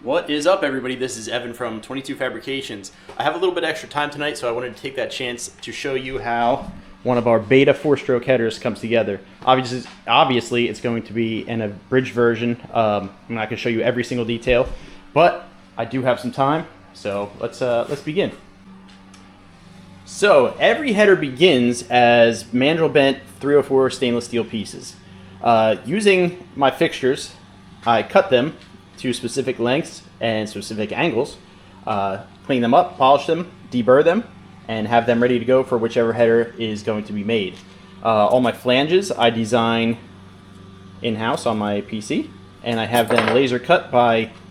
What is up, everybody? This is Evan from 22 Fabrications. I have a little bit extra time tonight, so I wanted to take that chance to show you how one of our beta 4-stroke headers comes together. Obviously, it's going to be an abridged version. I'm not going to show you every single detail, but I do have some time, so let's begin. So every header begins as mandrel bent 304 stainless steel pieces. Using my fixtures, I cut them to specific lengths and specific angles, clean them up, polish them, deburr them, and have them ready to go for whichever header is going to be made. All my flanges I design in-house on my PC, and I have them laser cut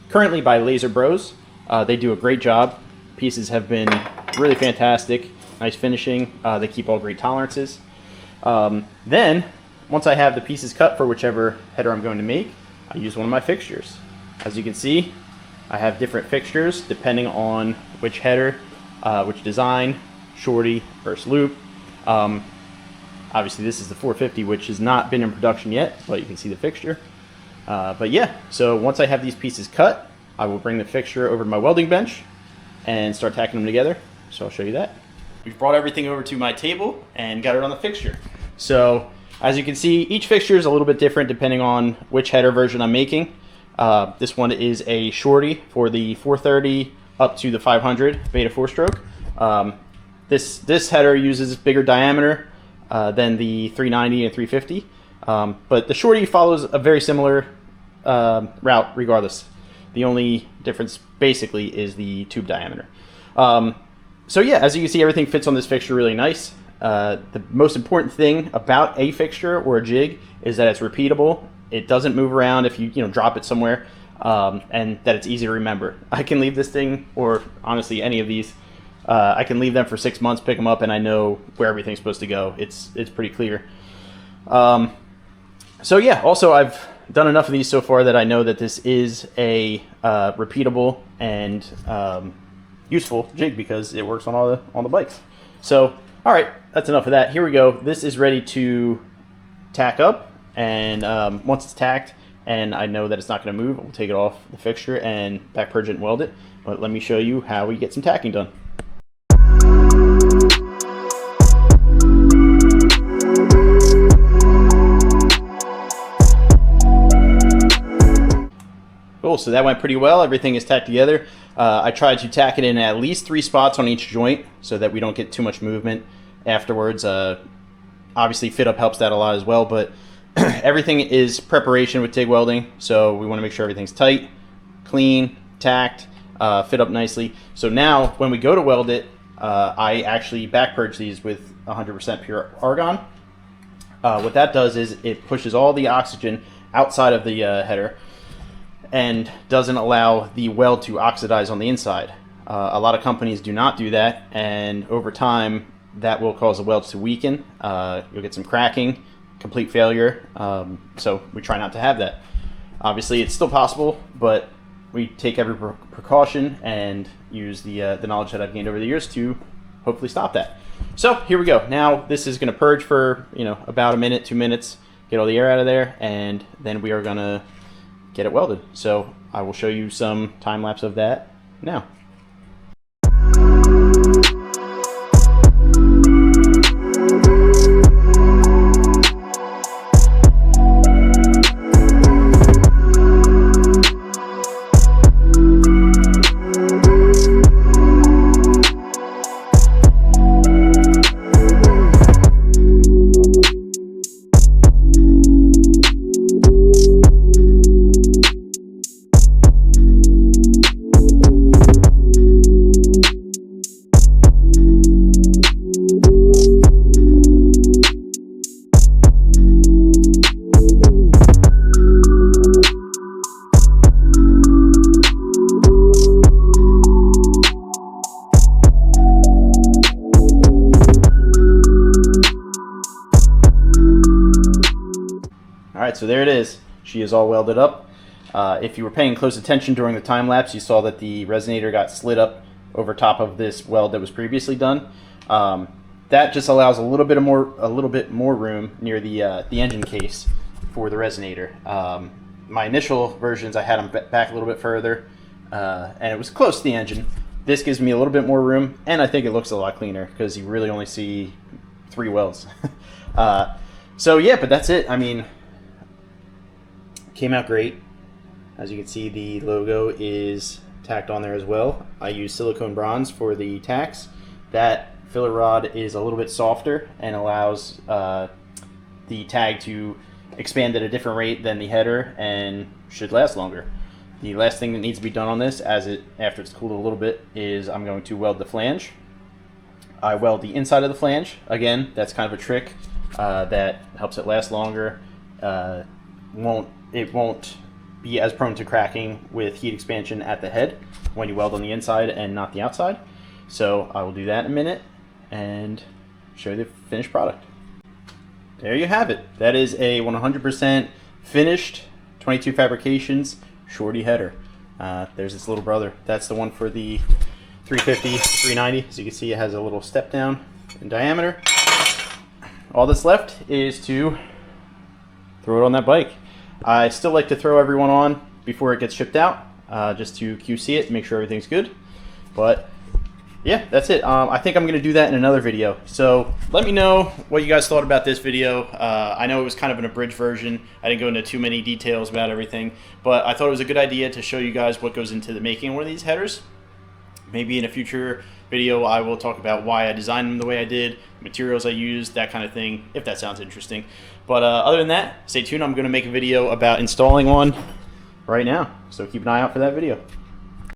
currently by Laser Bros. They do a great job. Pieces have been really fantastic, nice finishing. They keep all great tolerances. Then, once I have the pieces cut for whichever header I'm going to make, I use one of my fixtures. As you can see, I have different fixtures depending on which header, which design, shorty versus loop. Obviously this is the 450, which has not been in production yet, but you can see the fixture. But yeah, so once I have these pieces cut, I will bring the fixture over to my welding bench and start tacking them together. So I'll show you that. We've brought everything over to my table and got it on the fixture. So as you can see, each fixture is a little bit different depending on which header version I'm making. This one is a shorty for the 430 up to the 500 beta 4-stroke. This header uses bigger diameter than the 390 and 350, but the shorty follows a very similar route regardless. The only difference basically is the tube diameter. So yeah, as you can see, everything fits on this fixture really nice. The most important thing about a fixture or a jig is that it's repeatable. It doesn't move around if you drop it somewhere, and that it's easy to remember. I can leave this thing, or honestly any of these, I can leave them for 6 months, pick them up, and I know where everything's supposed to go. It's pretty clear. So yeah, also I've done enough of these so far that I know that this is a repeatable and useful jig because it works on all the bikes. So all right, that's enough of that. Here we go. This is ready to tack up. And once it's tacked and I know that it's not going to move, we'll take it off the fixture and back purge it and weld it. But let me show you how we get some tacking done. Cool, so that went pretty well. Everything is tacked together. I tried to tack it in at least 3 spots on each joint so that we don't get too much movement afterwards. Obviously fit up helps that a lot as well, but everything is preparation with TIG welding, so we want to make sure everything's tight, clean, tacked, fit up nicely. So now when we go to weld it, I actually back purge these with 100% pure argon. What that does is it pushes all the oxygen outside of the header and doesn't allow the weld to oxidize on the inside. A lot of companies do not do that, and over time that will cause the welds to weaken. You'll get some cracking, complete failure, so we try not to have that. Obviously it's still possible, but we take every precaution and use the knowledge that I've gained over the years to hopefully stop that. So here we go. Now this is going to purge for about a minute, 2 minutes, get all the air out of there, and then we are going to get it welded. So I will show you some time lapse of that now. Alright, so there it is. She is all welded up. If you were paying close attention during the time lapse, you saw that the resonator got slid up over top of this weld that was previously done. That just allows a little bit more room near the engine case for the resonator. My initial versions, I had them back a little bit further. and it was close to the engine. This gives me a little bit more room, and I think it looks a lot cleaner because you really only see 3 welds. So yeah, but that's it. I mean, came out great. As you can see, the logo is tacked on there as well. I use silicone bronze for the tacks. That filler rod is a little bit softer and allows the tag to expand at a different rate than the header and should last longer. The last thing that needs to be done on this, after it's cooled a little bit, is I'm going to weld the flange. I weld the inside of the flange. Again, that's kind of a trick that helps it last longer. It won't be as prone to cracking with heat expansion at the head when you weld on the inside and not the outside. So I will do that in a minute and show you the finished product. There you have it. That is a 100% finished 22 Fabrications shorty header. There's its little brother. That's the one for the 350, 390. As you can see, it has a little step down in diameter. All that's left is to throw it on that bike. I still like to throw everyone on before it gets shipped out, just to QC it, make sure everything's good. But yeah, that's it. I think I'm going to do that in another video. So let me know what you guys thought about this video. I know it was kind of an abridged version. I didn't go into too many details about everything, but I thought it was a good idea to show you guys what goes into the making one of these headers. Maybe in a future video I will talk about why I designed them the way I did, materials I used, that kind of thing, if that sounds interesting. But other than that, stay tuned. I'm going to make a video about installing one right now, so keep an eye out for that video.